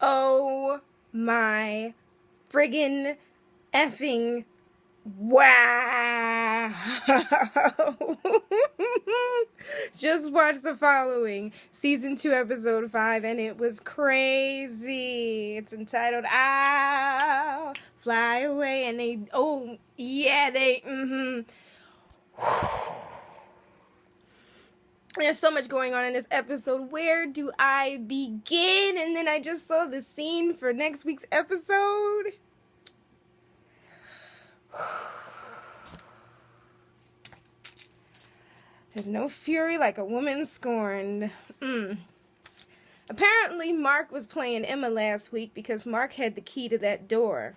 Oh my friggin' effing wow. Just watch the following season 2 episode 5 and it was crazy. It's entitled I'll Fly Away, and there's so much going on in this episode. Where do I begin? And then I just saw the scene for next week's episode. There's no fury like a woman scorned. Apparently, Mark was playing Emma last week because Mark had the key to that door.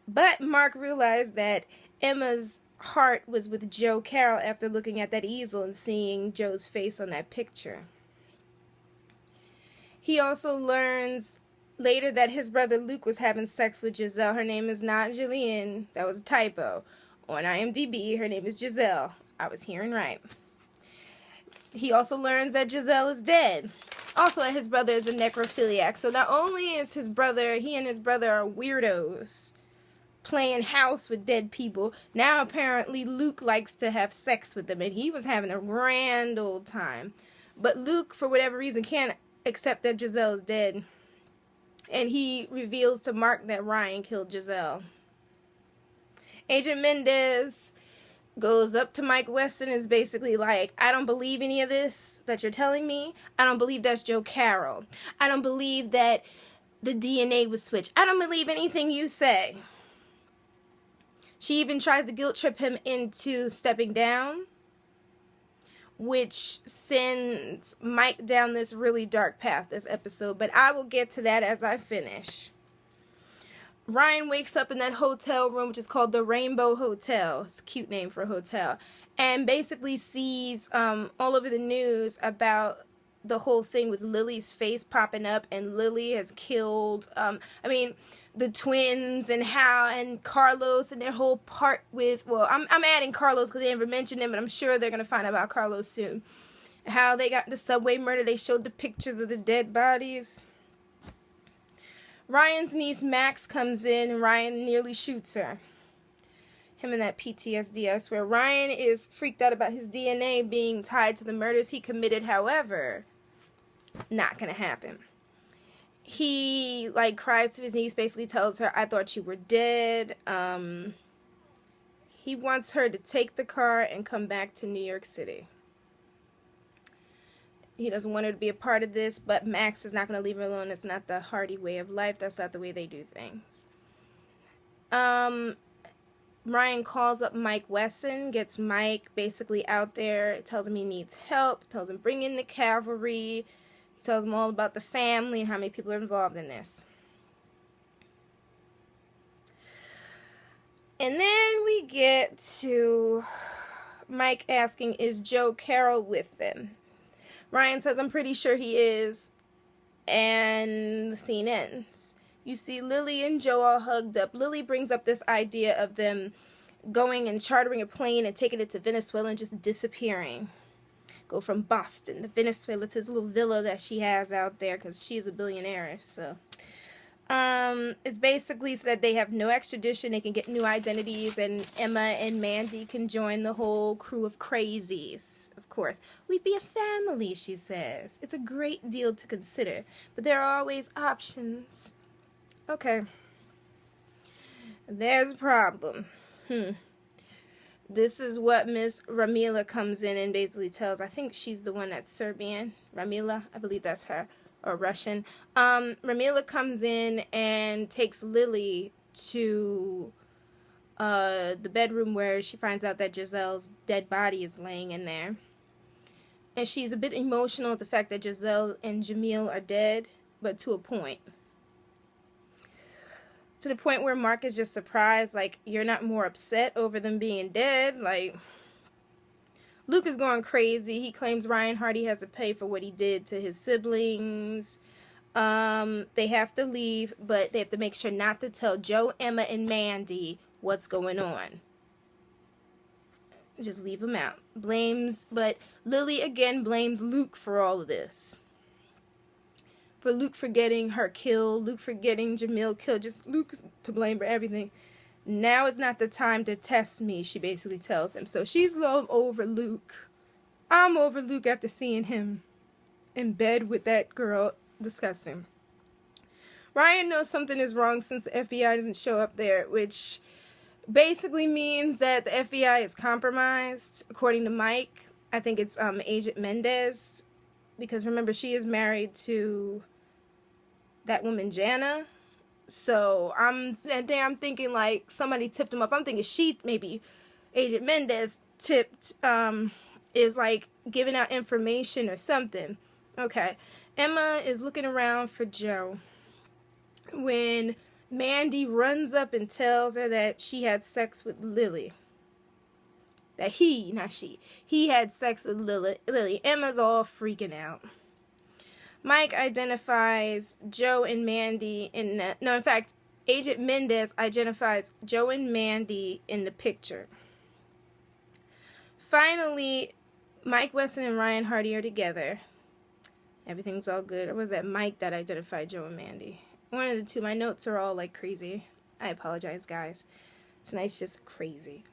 But Mark realized that Emma's heart was with Joe Carroll after looking at that easel and seeing Joe's face on that picture. He also learns later that his brother Luke was having sex with Giselle. Her name is not Jillian. That was a typo. On IMDb, her name is Giselle. I was hearing right. He also learns that Giselle is dead. Also that his brother is a necrophiliac. So not only is he and his brother are weirdos playing house with dead people, now apparently Luke likes to have sex with them, and he was having a grand old time. But Luke, for whatever reason, can't accept that Giselle is dead. And he reveals to Mark that Ryan killed Giselle. Agent Mendez goes up to Mike Weston and is basically like, I don't believe any of this that you're telling me. I don't believe that's Joe Carroll. I don't believe that the DNA was switched. I don't believe anything you say. She even tries to guilt trip him into stepping down, which sends Mike down this really dark path this episode. But I will get to that as I finish. Ryan wakes up in that hotel room, which is called the Rainbow Hotel. It's a cute name for a hotel. And basically sees all over the news about the whole thing with Lily's face popping up. And Lily has killed, the twins and Carlos and their whole part with, well, I'm adding Carlos because they never mentioned him, but I'm sure they're going to find out about Carlos soon. How they got the subway murder. They showed the pictures of the dead bodies. Ryan's niece Max comes in and Ryan nearly shoots her. Him and that PTSD, I swear. Ryan is freaked out about his DNA being tied to the murders he committed. However, not gonna happen. He cries to his niece, basically tells her, I thought you were dead. He wants her to take the car and come back to New York City. He doesn't want her to be a part of this, but Max is not going to leave her alone. It's not the Hardy way of life. That's not the way they do things. Ryan calls up Mike Weston, gets Mike basically out there, tells him he needs help, tells him bring in the cavalry. He tells him all about the family and how many people are involved in this. And then we get to Mike asking, is Joe Carroll with them? Ryan says, I'm pretty sure he is, and the scene ends. You see Lily and Joe all hugged up. Lily brings up this idea of them going and chartering a plane and taking it to Venezuela and just disappearing. Go from Boston to Venezuela to this little villa that she has out there because she's a billionaire. So it's basically so that they have no extradition, they can get new identities, and Emma and Mandy can join the whole crew of crazies. Of course, we'd be a family, she says. It's a great deal to consider, but there are always options. Okay. There's a problem. This is what Miss Ramila comes in and basically tells. I think she's the one that's Serbian. Ramila, I believe that's her. Or Russian. Ramila comes in and takes Lily to the bedroom where she finds out that Giselle's dead body is laying in there. And she's a bit emotional at the fact that Giselle and Jamil are dead, but to a point. To the point where Mark is just surprised, you're not more upset over them being dead? Luke is going crazy. He claims Ryan Hardy has to pay for what he did to his siblings. They have to leave, but they have to make sure not to tell Joe, Emma, and Mandy what's going on. Just leave them out. But Lily again blames Luke for all of this. for Luke for getting her killed, Luke for getting Jamil killed, just Luke's to blame for everything. Now is not the time to test me, she basically tells him. So she's low over Luke. I'm over Luke after seeing him in bed with that girl. Disgusting. Ryan knows something is wrong since the FBI doesn't show up there, which basically means that the FBI is compromised, according to Mike. I think it's Agent Mendez, because remember, she is married to that woman, Jana. So I'm thinking like somebody tipped him up. I'm thinking maybe Agent Mendez tipped, is like giving out information or something. Okay. Emma is looking around for Joe when Mandy runs up and tells her that she had sex with Lily. That he had sex with Lily. Emma's all freaking out. Mike identifies Joe and Mandy in fact, Agent Mendez identifies Joe and Mandy in the picture. Finally, Mike Weston and Ryan Hardy are together. Everything's all good. Or was that Mike that identified Joe and Mandy? One of the two. My notes are all like crazy. I apologize, guys. Tonight's just crazy.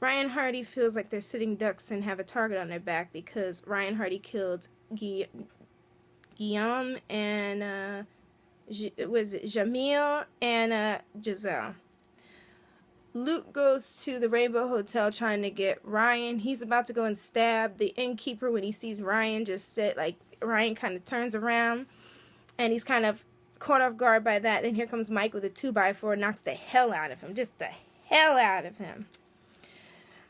Ryan Hardy feels like they're sitting ducks and have a target on their back because Ryan Hardy killed Guillaume and Jamil and Giselle. Luke goes to the Rainbow Hotel trying to get Ryan. He's about to go and stab the innkeeper when he sees Ryan. Ryan kind of turns around and he's kind of caught off guard by that. And here comes Mike with a 2x4, knocks the hell out of him. Just the hell out of him.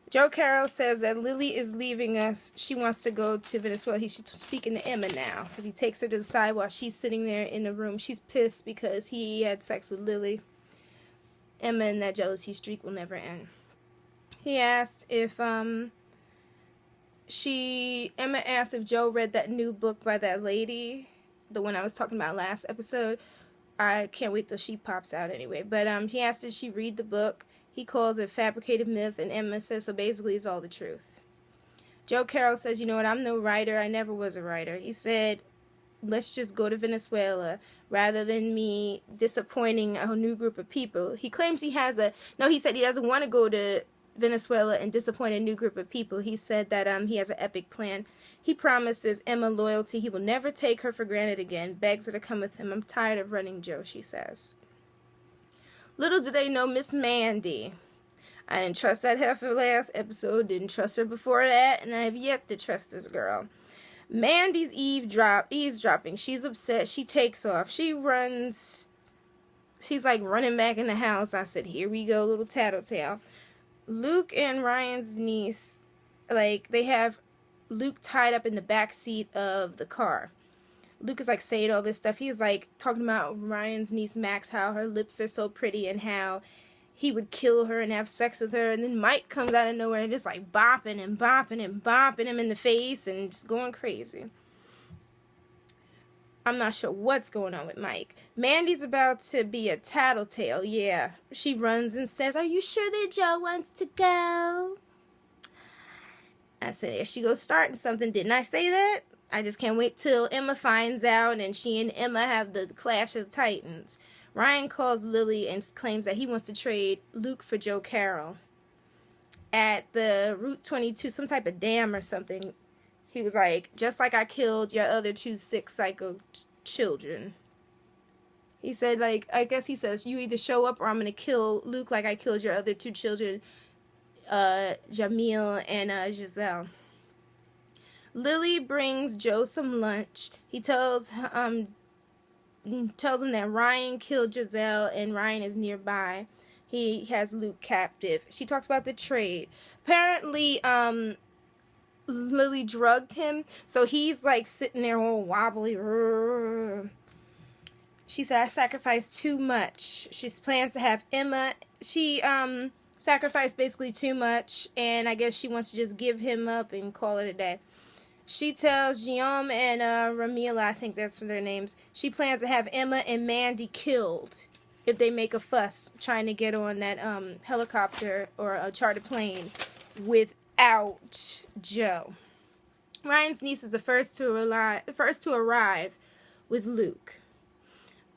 Joe Carroll says that Lily is leaving us. She wants to go to Venezuela. He's speaking to Emma now because he takes her to the side while she's sitting there in the room. She's pissed because he had sex with Lily. Emma and that jealousy streak will never end. He asked if Emma asked if Joe read that new book by that lady, the one I was talking about last episode. I can't wait till she pops out anyway. But he asked if she read the book. He calls it fabricated myth, and Emma says, so basically it's all the truth. Joe Carroll says, you know what, I'm no writer. I never was a writer. He said, let's just go to Venezuela rather than me disappointing a new group of people. He claims he said he doesn't want to go to Venezuela and disappoint a new group of people. He said that he has an epic plan. He promises Emma loyalty. He will never take her for granted again. Begs her to come with him. I'm tired of running Joe, she says. Little do they know Miss Mandy. I didn't trust that heifer last episode. Didn't trust her before that. And I have yet to trust this girl. Mandy's eavesdropping. She's upset. She takes off. She runs. She's like running back in the house. I said, here we go, little tattletale. Luke and Ryan's niece, they have Luke tied up in the back seat of the car. Luke is saying all this stuff. He's talking about Ryan's niece Max, how her lips are so pretty and how he would kill her and have sex with her. And then Mike comes out of nowhere and just bopping and bopping and bopping him in the face and just going crazy. I'm not sure what's going on with Mike. Mandy's about to be a tattletale. Yeah. She runs and says, are you sure that Joe wants to go? I said, there she goes starting something. Didn't I say that? I just can't wait till Emma finds out and she and Emma have the clash of the titans. Ryan calls Lily and claims that he wants to trade Luke for Joe Carroll. At the Route 22, some type of dam or something, he was like, just like I killed your other two sick psycho children. He said, I guess he says, you either show up or I'm going to kill Luke like I killed your other two children, Jamil and Giselle. Lily brings Joe some lunch. He tells him that Ryan killed Giselle and Ryan is nearby. He has Luke captive. She talks about the trade. Apparently, Lily drugged him, so he's sitting there all wobbly. She said, I sacrificed too much. She plans to have Emma. She sacrificed basically too much, and I guess she wants to just give him up and call it a day. She tells Guillaume and Ramila, I think that's their names, she plans to have Emma and Mandy killed if they make a fuss trying to get on that helicopter or a chartered plane without Joe. Ryan's niece is the first to arrive with Luke.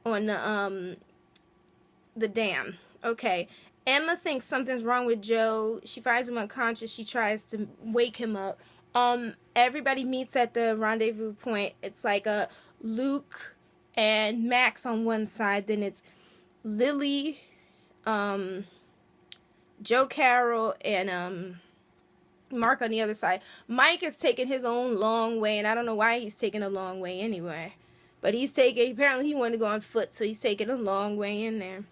on the dam. Okay. Emma thinks something's wrong with Joe. She finds him unconscious. She tries to wake him up. Everybody meets at the rendezvous point. It's like Luke and Max on one side. Then it's Lily, Joe Carroll, and Mark on the other side. Mike is taking his own long way, and I don't know why he's taking a long way anyway. But apparently he wanted to go on foot, so he's taking a long way in there.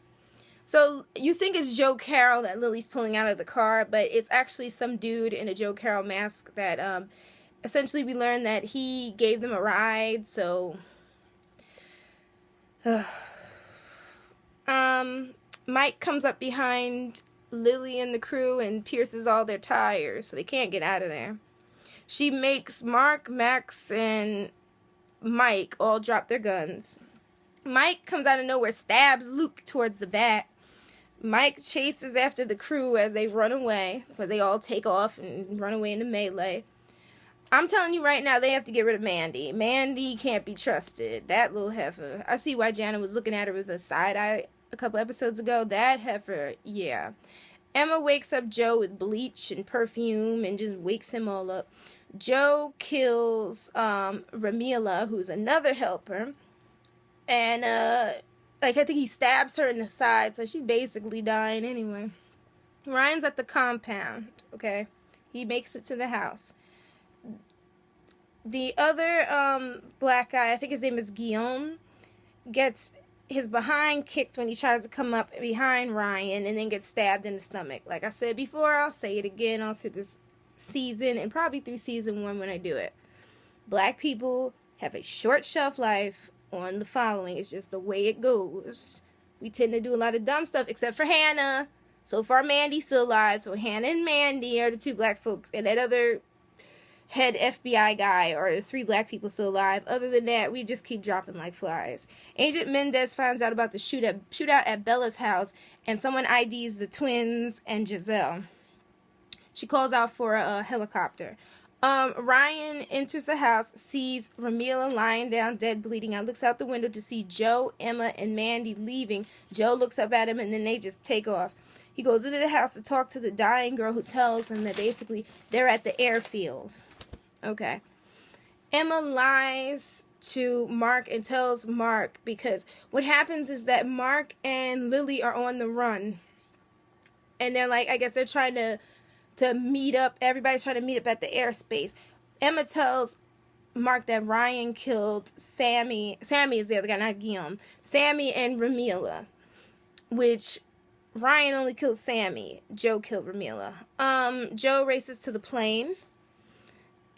So you think it's Joe Carroll that Lily's pulling out of the car, but it's actually some dude in a Joe Carroll mask that essentially we learned that he gave them a ride. So Mike comes up behind Lily and the crew and pierces all their tires, so they can't get out of there. She makes Mark, Max, and Mike all drop their guns. Mike comes out of nowhere, stabs Luke towards the back. Mike chases after the crew as they run away, because they all take off and run away in the melee. I'm telling you right now, they have to get rid of Mandy. Mandy can't be trusted. That little heifer. I see why Jana was looking at her with a side eye a couple episodes ago. That heifer, yeah. Emma wakes up Joe with bleach and perfume and just wakes him all up. Joe kills Ramila, who's another helper. And, I think he stabs her in the side, so she's basically dying anyway. Ryan's at the compound, okay? He makes it to the house. The other black guy, I think his name is Guillaume, gets his behind kicked when he tries to come up behind Ryan and then gets stabbed in the stomach. Like I said before, I'll say it again all through this season and probably through season 1 when I do it. Black people have a short shelf life on the following. It's just the way it goes. We tend to do a lot of dumb stuff, except for Hannah. So far, Mandy's still alive. So Hannah and Mandy are the 2 black folks. And that other head FBI guy are the 3 black people still alive. Other than that, we just keep dropping like flies. Agent Mendez finds out about the shootout at Bella's house. And someone IDs the twins and Giselle. She calls out for a helicopter. Ryan enters the house, sees Ramila lying down dead, bleeding out, looks out the window to see Joe, Emma, and Mandy leaving. Joe looks up at him, and then they just take off. He goes into the house to talk to the dying girl who tells him that basically they're at the airfield. Okay. Emma lies to Mark and tells Mark because what happens is that Mark and Lily are on the run. And they're like, I guess they're trying to meet up. Everybody's trying to meet up at the airspace. Emma tells Mark that Ryan killed Sammy. Sammy is the other guy, not Guillaume. Sammy and Ramila. Which Ryan only killed Sammy. Joe killed Ramila. Joe races to the plane.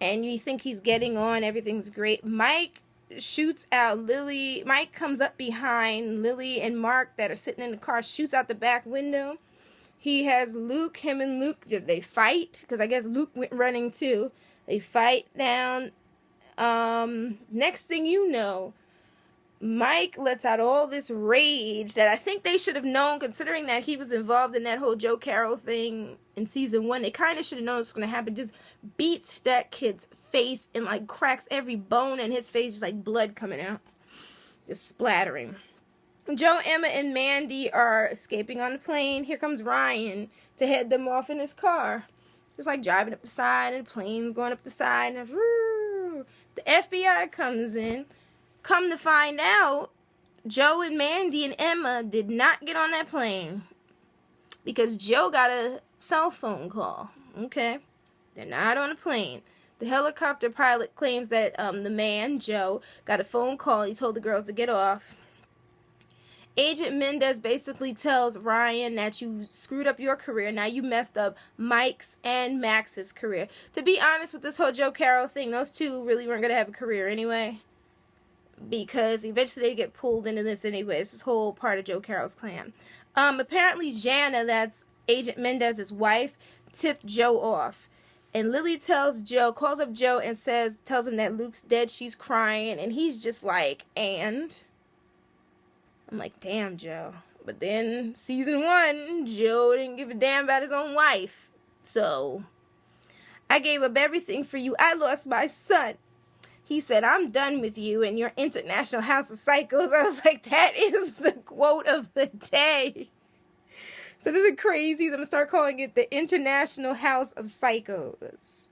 And you think he's getting on. Everything's great. Mike shoots out Lily. Mike comes up behind Lily and Mark that are sitting in the car. Shoots out the back window. He has Luke, him and Luke, they fight, because I guess Luke went running too. They fight down. Next thing you know, Mike lets out all this rage that I think they should have known, considering that he was involved in that whole Joe Carroll thing in season 1. They kind of should have known this was going to happen. Just beats that kid's face and, cracks every bone in his face, just, blood coming out. Just splattering. Joe, Emma, and Mandy are escaping on the plane. Here comes Ryan to head them off in his car. Just driving up the side, and the plane's going up the side. And the FBI comes in. Come to find out, Joe and Mandy and Emma did not get on that plane. Because Joe got a cell phone call. Okay. They're not on a plane. The helicopter pilot claims that the man, Joe, got a phone call. He told the girls to get off. Agent Mendez basically tells Ryan that you screwed up your career. Now you messed up Mike's and Max's career. To be honest with this whole Joe Carroll thing, those 2 really weren't going to have a career anyway. Because eventually they get pulled into this anyway. It's this whole part of Joe Carroll's clan. Apparently Jana, that's Agent Mendez's wife, tipped Joe off. And Lily calls up Joe and tells him that Luke's dead. She's crying. And he's just and... I'm like, damn, Joe. But then, season 1, Joe didn't give a damn about his own wife. So, I gave up everything for you. I lost my son. He said, "I'm done with you and your International House of Psychos." I was like, that is the quote of the day. So this is crazy. I'm going to start calling it the International House of Psychos.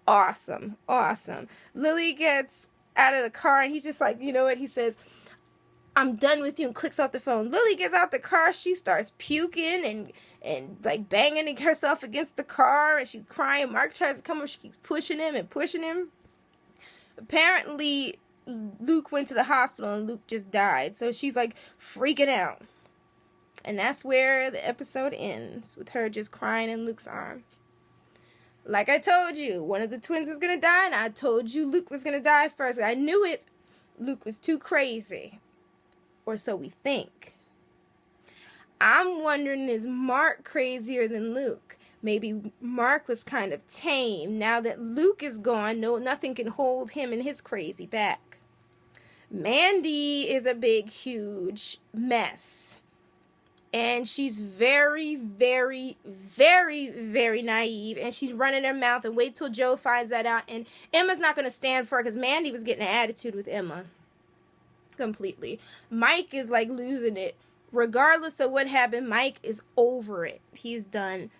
Awesome. Awesome. Lily gets out of the car and he's just like, you know what? He says, "I'm done with you," and clicks off the phone. Lily gets out the car. She starts puking and like banging herself against the car, and she's crying. Mark tries to come up. She keeps pushing him and pushing him. Apparently, Luke went to the hospital and Luke just died. So she's like freaking out. And that's where the episode ends, with her just crying in Luke's arms. Like I told you, one of the twins was going to die, and I told you Luke was going to die first. I knew it. Luke was too crazy. Or so we think. I'm wondering, is Mark crazier than Luke? Maybe Mark was kind of tame. Now that Luke is gone, nothing can hold him and his crazy back. Mandy is a big, huge mess. And she's very, very, very, very naive. And she's running her mouth, and wait till Joe finds that out. And Emma's not going to stand for it, because Mandy was getting an attitude with Emma. Completely. Mike is like losing it. Regardless of what happened, Mike is over it. He's done.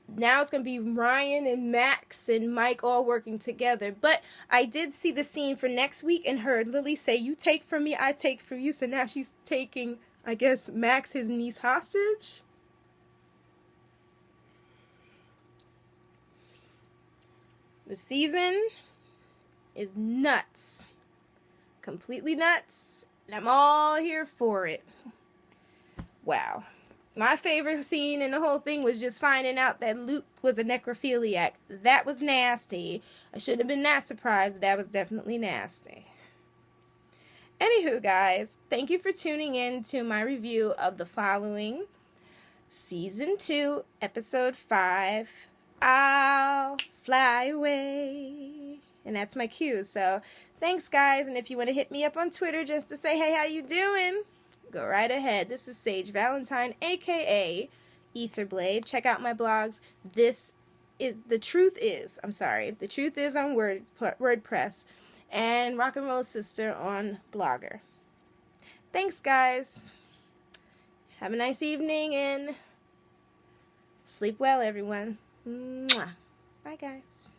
Now it's going to be Ryan and Max and Mike all working together. But I did see the scene for next week and heard Lily say, "You take from me, I take from you." So now she's taking, I guess, Max, his niece, hostage. The season is nuts. Completely nuts. And I'm all here for it. Wow. My favorite scene in the whole thing was just finding out that Luke was a necrophiliac. That was nasty. I shouldn't have been that surprised, but that was definitely nasty. Anywho, guys, thank you for tuning in to my review of the following Season 2, Episode 5, "I'll Fly Away." And that's my cue. So thanks, guys. And if you want to hit me up on Twitter just to say, "Hey, how you doing?" go right ahead. This is Sage Valentine, a.k.a. Etherblade. Check out my blogs. The Truth Is on WordPress, and Rock and Roll Sister on Blogger. Thanks, guys. Have a nice evening, and sleep well, everyone. Mwah. Bye, guys.